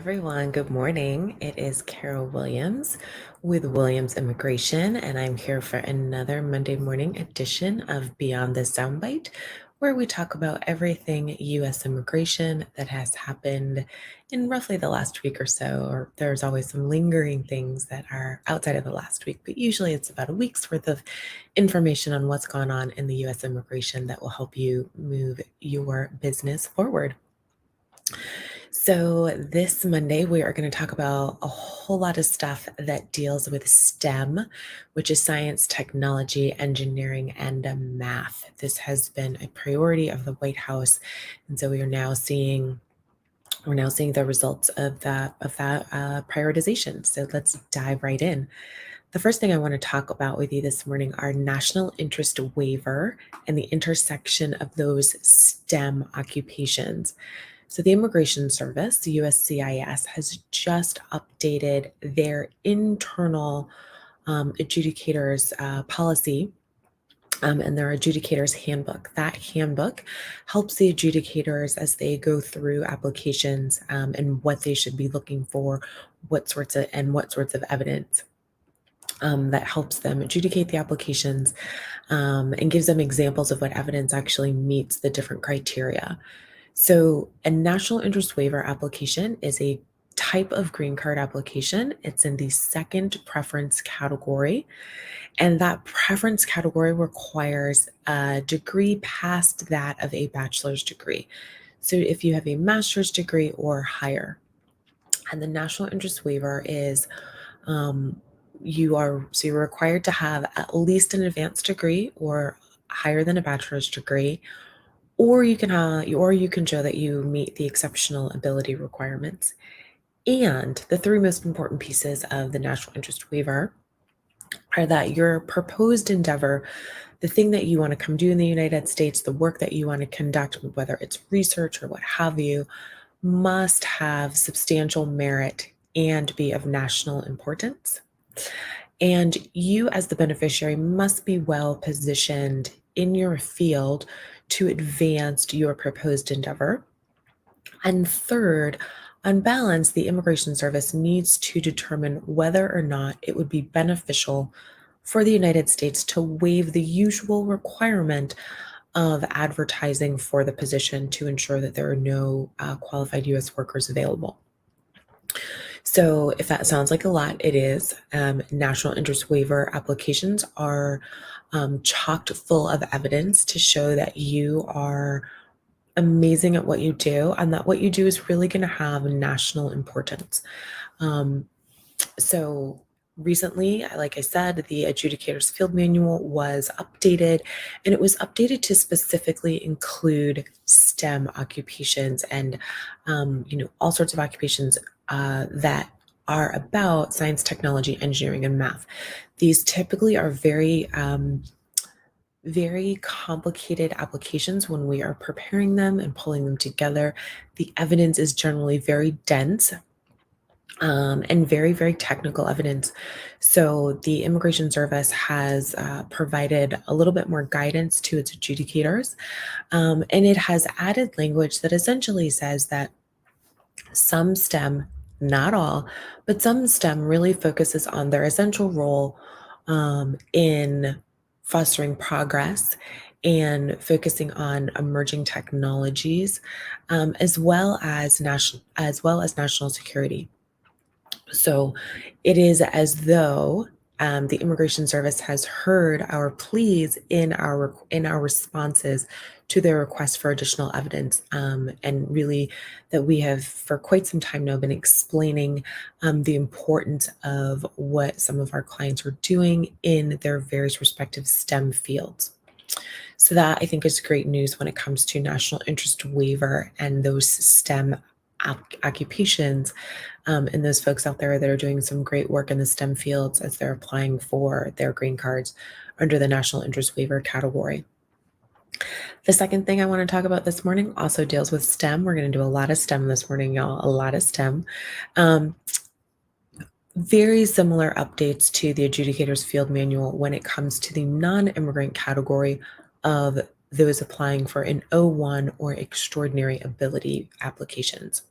everyone. Good morning. It is Carol Williams with Williams Immigration, and I'm here for another Monday morning edition of Beyond the Soundbite, where we talk about everything U.S. immigration that has happened in roughly the last week or so, or there's always some lingering things that are outside of the last week, but usually it's about a week's worth of information on what's gone on in the U.S. immigration that will help you move your business forward. So, this Monday, we are going to talk about a whole lot of stuff that deals with STEM, which is science, technology, engineering, and math. This has been a priority of the White House, and so we're now seeing the results of that prioritization. So let's dive right in. The first thing I want to talk about with you this morning are national interest waiver and the intersection of those STEM occupations. So the Immigration Service, the USCIS, has just updated their internal adjudicators policy and their adjudicators handbook. That handbook helps the adjudicators as they go through applications and what they should be looking for, what sorts of evidence. That helps them adjudicate the applications and gives them examples of what evidence actually meets the different criteria. So, a national interest waiver application is a type of green card application. It's in the second preference category, and that preference category requires a degree past that of a bachelor's degree. So, if you have a master's degree or higher, and the national interest waiver is you're required to have at least an advanced degree or higher than a bachelor's degree, or you can show that you meet the exceptional ability requirements. And the three most important pieces of the national interest waiver are that your proposed endeavor, the thing that you want to come do in the United States, the work that you want to conduct, whether it's research or what have you, must have substantial merit and be of national importance. And you, as the beneficiary, must be well positioned in your field to advance your proposed endeavor. And third, on balance, the Immigration Service needs to determine whether or not it would be beneficial for the United States to waive the usual requirement of advertising for the position to ensure that there are no qualified U.S. workers available. So if that sounds like a lot, it is. National interest waiver applications are chocked full of evidence to show that you are amazing at what you do and that what you do is really going to have national importance. So recently, like I said, the adjudicator's field manual was updated, and it was updated to specifically include STEM occupations and all sorts of occupations that are about science, technology, engineering, and math. These typically are very complicated applications when we are preparing them and pulling them together. The evidence is generally very dense and very, very technical evidence. So the Immigration Service has provided a little bit more guidance to its adjudicators, and it has added language that essentially says that some STEM, not all, but some STEM really focuses on their essential role in fostering progress and focusing on emerging technologies, as well as national security. So it is as though the Immigration Service has heard our pleas in our responses to their request for additional evidence, and really that we have for quite some time now been explaining the importance of what some of our clients are doing in their various respective STEM fields. So that I think is great news when it comes to national interest waiver and those STEM occupations, and those folks out there that are doing some great work in the STEM fields as they're applying for their green cards under the national interest waiver category. The second thing I want to talk about this morning also deals with STEM. We're going to do a lot of STEM this morning, y'all, a lot of STEM. Very similar updates to the adjudicator's field manual when it comes to the non-immigrant category of those applying for an O1 or extraordinary ability applications.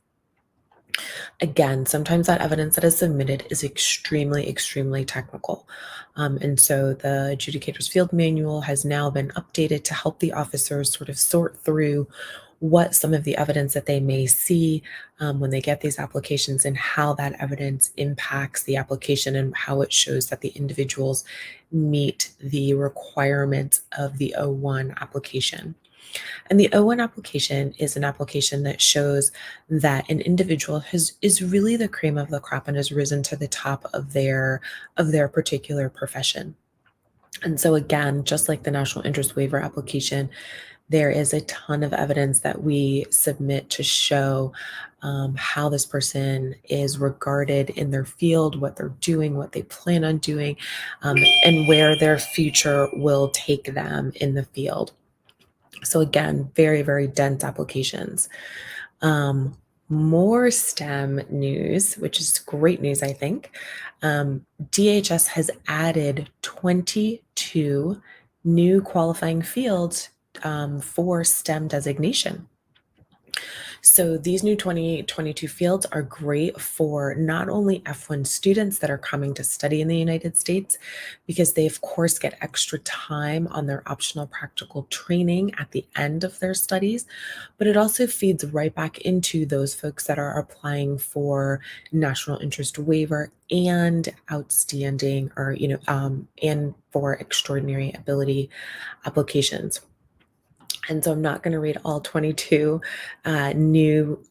Again, sometimes that evidence that is submitted is extremely, extremely technical. And so the adjudicator's field manual has now been updated to help the officers sort of sort through what some of the evidence that they may see when they get these applications and how that evidence impacts the application and how it shows that the individuals meet the requirements of the O1 application. And the O1 application is an application that shows that an individual is really the cream of the crop and has risen to the top of their particular profession. And so again, just like the national interest waiver application, there is a ton of evidence that we submit to show how this person is regarded in their field, what they're doing, what they plan on doing, and where their future will take them in the field. So again, very, very dense applications. Um, More STEM news, which is great news, I think. DHS has added 22 new qualifying fields for STEM designation. So these new 2022 fields are great for not only F1 students that are coming to study in the United States, because they, of course, get extra time on their optional practical training at the end of their studies, but it also feeds right back into those folks that are applying for national interest waiver and outstanding or, and for extraordinary ability applications. And so I'm not going to read all 22 new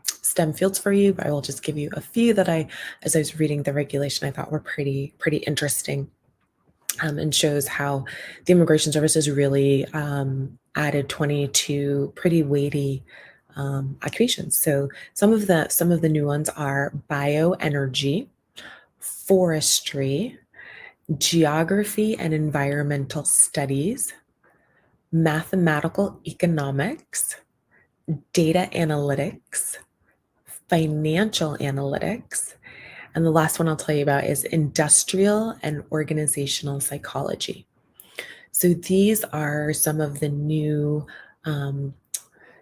STEM fields for you, but I will just give you a few that as I was reading the regulation, I thought were pretty interesting, and shows how the Immigration Service has really added 22 pretty weighty occupations. So some of the new ones are bioenergy, forestry, geography and environmental studies, mathematical economics, data analytics, financial analytics, and the last one I'll tell you about is industrial and organizational psychology. So these are some of the new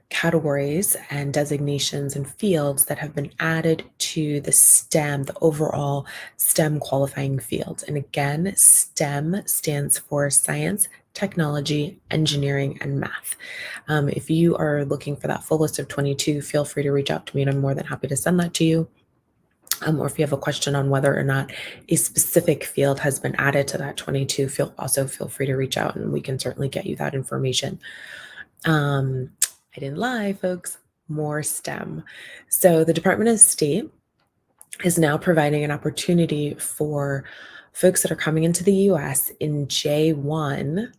categories and designations and fields that have been added to the STEM, the overall STEM qualifying fields. And again, STEM stands for science, technology, engineering, and math. If you are looking for that full list of 22, feel free to reach out to me and I'm more than happy to send that to you. Or if you have a question on whether or not a specific field has been added to that 22, feel free to reach out and we can certainly get you that information. I didn't lie, folks. More STEM. So the Department of State is now providing an opportunity for folks that are coming into the US in J1,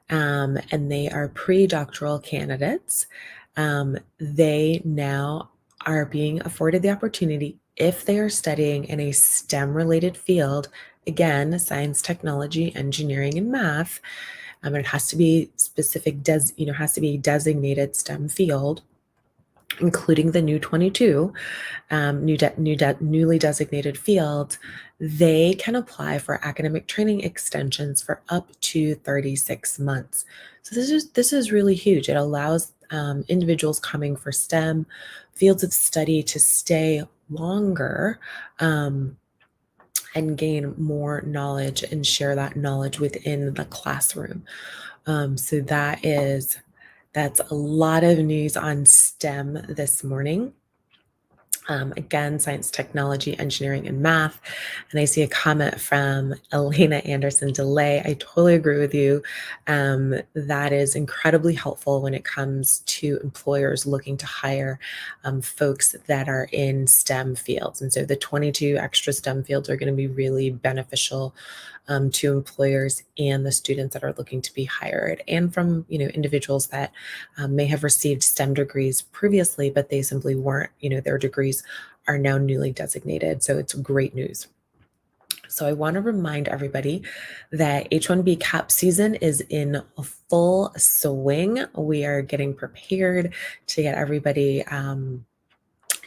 and they are pre-doctoral candidates. They now are being afforded the opportunity, if they are studying in a STEM-related field, again, science, technology, engineering, and math. It has to be has to be designated STEM field, including the new 22 newly designated fields. They can apply for academic training extensions for up to 36 months. So this is really huge. It allows individuals coming for STEM fields of study to stay longer and gain more knowledge and share that knowledge within the classroom. So that's a lot of news on STEM this morning. Again, science, technology, engineering, and math. And I see a comment from Elena Anderson Delay. I totally agree with you. That is incredibly helpful when it comes to employers looking to hire folks that are in STEM fields. And so the 22 extra STEM fields are going to be really beneficial to employers and the students that are looking to be hired, and from individuals that may have received STEM degrees previously, but they simply weren't, their degrees are now newly designated. So it's great news. So I want to remind everybody that H-1B cap season is in full swing. We are getting prepared to get everybody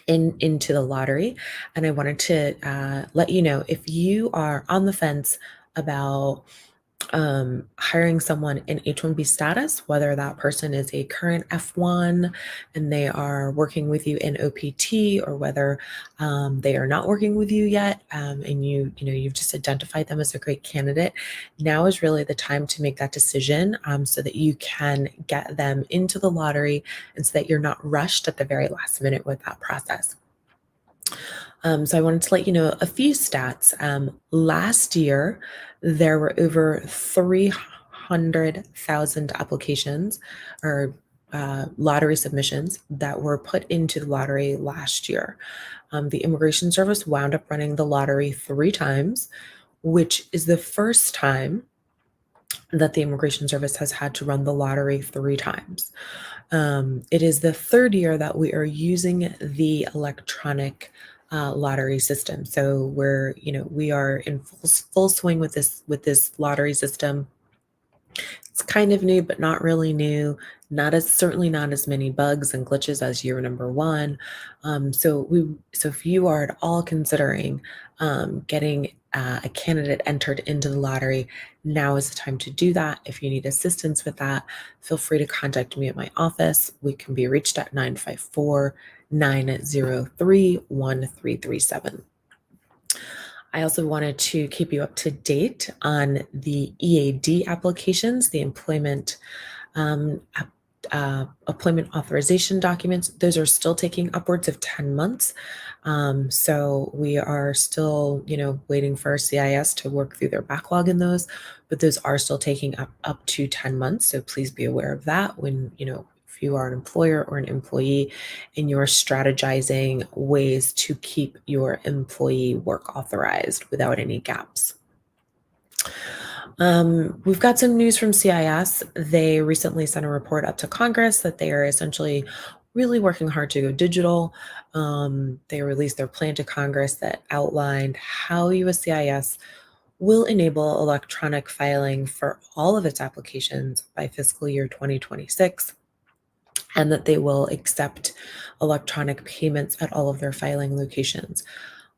into the lottery. And I wanted to let you know, if you are on the fence about hiring someone in H-1B status, whether that person is a current F1 and they are working with you in OPT, or whether they are not working with you yet, and you've just identified them as a great candidate. Now is really the time to make that decision, so that you can get them into the lottery, and so that you're not rushed at the very last minute with that process. So I wanted to let you know a few stats. Last year, there were over 300,000 applications or lottery submissions that were put into the lottery last year. The Immigration Service wound up running the lottery 3 times, which is the first time that the Immigration Service has had to run the lottery 3 times. It is the third year that we are using the electronic lottery system. So we are in full swing with this lottery system. It's kind of new, but not really new. Certainly not as many bugs and glitches as year number one. So if you are at all considering getting a candidate entered into the lottery, now is the time to do that. If you need assistance with that, feel free to contact me at my office. We can be reached at 954-903-1337. I also wanted to keep you up to date on the EAD applications, the employment authorization documents. Those are still taking upwards of 10 months. So we are still, waiting for our CIS to work through their backlog in those, but those are still taking up to 10 months. So please be aware of that when, if you are an employer or an employee and you're strategizing ways to keep your employee work authorized without any gaps. We've got some news from CIS. They recently sent a report up to Congress that they are essentially really working hard to go digital. They released their plan to Congress that outlined how USCIS will enable electronic filing for all of its applications by fiscal year 2026, and that they will accept electronic payments at all of their filing locations.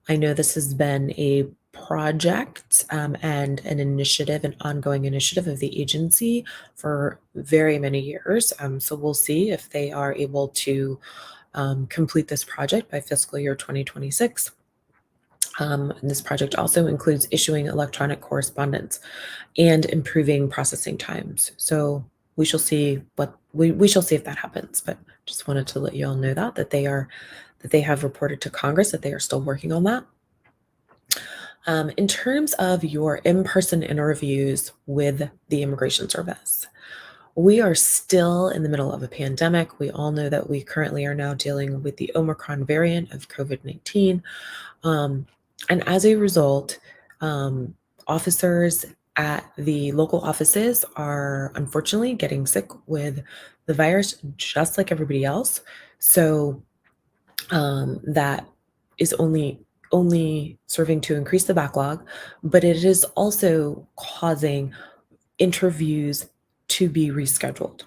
I know this has been a project and an initiative, an ongoing initiative of the agency for very many years. So we'll see if they are able to complete this project by fiscal year 2026. And this project also includes issuing electronic correspondence and improving processing times. So we shall see we shall see if that happens. But just wanted to let you all know that they have reported to Congress that they are still working on that. In terms of your in-person interviews with the Immigration Service, we are still in the middle of a pandemic. We all know that we currently are now dealing with the Omicron variant of COVID-19. And as a result, officers at the local offices are unfortunately getting sick with the virus just like everybody else. So that is only serving to increase the backlog, but it is also causing interviews to be rescheduled.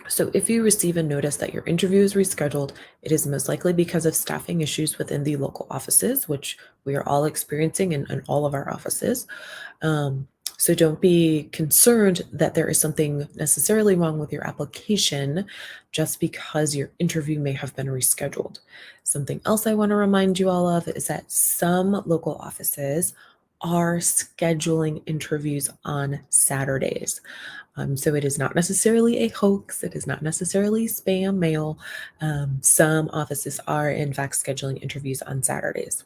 So if you receive a notice that your interview is rescheduled, it is most likely because of staffing issues within the local offices, which we are all experiencing in all of our offices. So don't be concerned that there is something necessarily wrong with your application just because your interview may have been rescheduled. Something else I want to remind you all of is that some local offices are scheduling interviews on Saturdays. So it is not necessarily a hoax. It is not necessarily spam mail. Some offices are, in fact, scheduling interviews on Saturdays.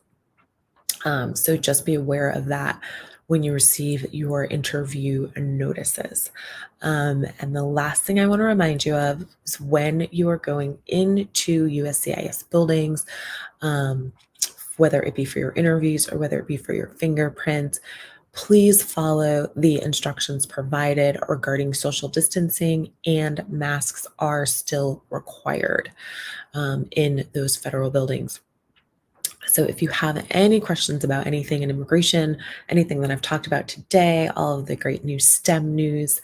So just be aware of that when you receive your interview notices. And the last thing I want to remind you of is when you are going into USCIS buildings, whether it be for your interviews or whether it be for your fingerprints, please follow the instructions provided regarding social distancing, and masks are still required in those federal buildings. So if you have any questions about anything in immigration, anything that I've talked about today, all of the great new STEM news,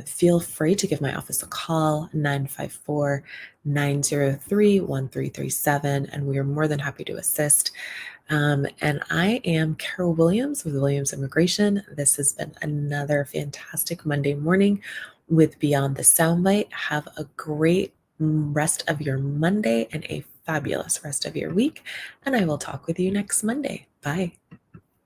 feel free to give my office a call, 954-903-1337, and we are more than happy to assist. And I am Carol Williams with Williams Immigration. This has been another fantastic Monday morning with Beyond the Soundbite. Have a great rest of your Monday and a fabulous rest of your week. And I will talk with you next Monday. Bye.